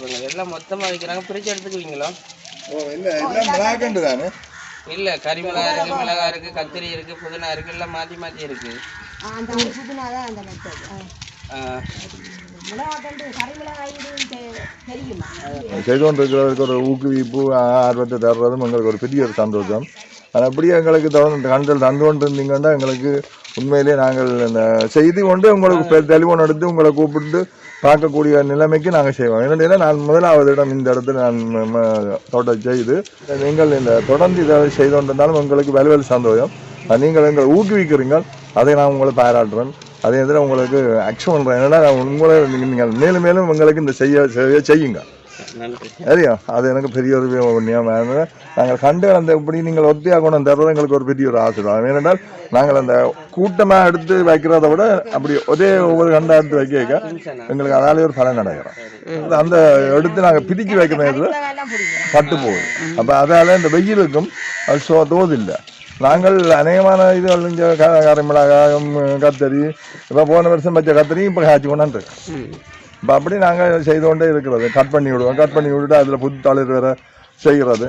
இவங்க எல்லாம் மொத்தமாக வைக்கிறாங்க. பிரித்து எடுத்துக்குவீங்களா? தானே இல்லை, கறிமிளகா இருக்குது, மிளகா இருக்குது, கத்திரி இருக்குது, புதினா இருக்குது, எல்லாம் மாற்றி மாற்றி இருக்குது. செய்து கொண்டிருக்கிறவருக்கு ஒரு ஊக்குவிப்பு ஆர்வத்தை தர்றதும் எங்களுக்கு ஒரு பெரிய ஒரு சந்தோஷம். ஆனால் அப்படியே எங்களுக்கு கண்கள் தந்து கொண்டு இருந்தீங்கன்னா எங்களுக்கு உண்மையிலேயே நாங்கள் இந்த செய்தி கொண்டு உங்களுக்கு டெலிஃபோன் எடுத்து உங்களை கூப்பிட்டு பார்க்கக்கூடிய நிலைமைக்கு நாங்கள் செய்வோம். என்னென்னா நான் முதலாவது இடம் இந்த இடத்துல நான் தோட்டம் செய்து நீங்கள் இந்த தொடர்ந்து இதை செய்து கொண்டிருந்தாலும் உங்களுக்கு வலுவல் சந்தோஷம். நீங்கள் எங்களை ஊக்குவிக்கிறீங்க, அதை நான் உங்களை பாராட்டுறேன். அதே இதில் உங்களுக்கு அக்ஷன் பண்ணுறேன். என்னென்னா உங்களை நீங்கள் மேலும் மேலும் உங்களுக்கு இந்த செய்யுங்க. சரியா? அது எனக்கு பெரிய ஒரு நியமம். நாங்கள் கண்டு அந்த இப்படி நீங்கள் ஒத்தியாக கொண்டு தர்றது எங்களுக்கு ஒரு பெரிய ஒரு ஆசீர்வாதம். ஏனென்றால் நாங்கள் அந்த கூட்டமாக எடுத்து வைக்கிறத விட அப்படி ஒவ்வொரு கண்டா எடுத்து வைக்க எங்களுக்கு அதாலே ஒரு பலன் அடைகிறோம். அந்த எடுத்து நாங்கள் பிரிக்கி வைக்கிற நேரத்தில் பட்டு போகுது. அப்போ அதால் இந்த வெயிலுக்கும் அது தோதில்லை. நாங்கள் அநேகமான இது கரைமிளகாயம், கத்தரி, இப்போ போன வருஷம் வச்ச கத்தரி இப்போ காய்ச்சி கொண்டாந்து இப்போ அப்படி நாங்கள் செய்து கொண்டே இருக்கிறது. கட் பண்ணி விடுவோம். கட் பண்ணி விட்டுட்டு அதில் புது தளிர் வேற செய்கிறது.